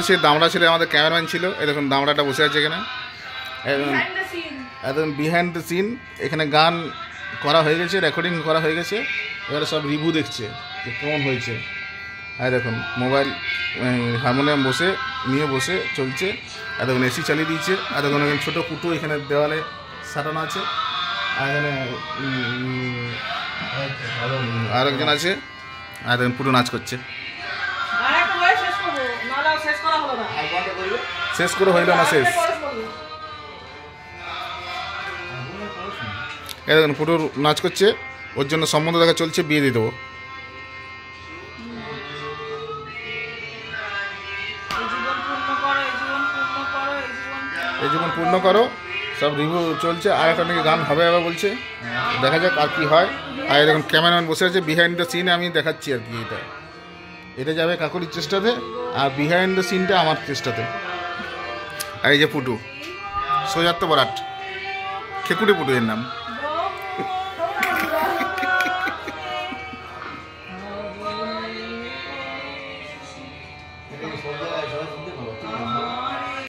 সে দামড়া ছিল, আমাদের ক্যামেরাম্যান ছিল। এই দেখুন দামড়াটা বসে আছে এখানে, একদম বিহাইন্ড দ্য সিন। এখানে গান করা হয়ে গেছে, রেকর্ডিং করা হয়ে গেছে, এবারে সব রিভিউ দেখছে যে কেমন হয়েছে। আর দেখুন মোবাইল হারমোনিয়াম নিয়ে বসে চলছে। আর দেখুন এসি চালিয়ে দিয়েছে। আর দেখুন এখানে ছোটো কুটু এখানে দেওয়ালে সাটানো আছে। আর এখানে আরেকজন আছে। আর দেখুন পুরো নাচ করছে। শেষ করে হইল না শেষ। এই দেখুন পুরো নাচ করছে, ওর জন্য সম্বন্ধ দেখা চলছে, বিয়ে দিয়ে দেবো। এই জীবন পূর্ণ করো, সব রিভিউ চলছে। আর একটা নাকি গান হবে বলছে, দেখা যাক আর কি হয়। আর দেখুন ক্যামেরাম্যান বসে আছে বিহাইন্ড দ্য সিনে, আমি দেখাচ্ছি আর কি। এটা যাবে কাকুরির চেষ্টাতে, আর বিহাইন্ড দ্য সিনটা আমার চেষ্টাতে। আর এই যে পুটু, সোজাত্ত বরাট, খেকুটে পুটু এর নাম।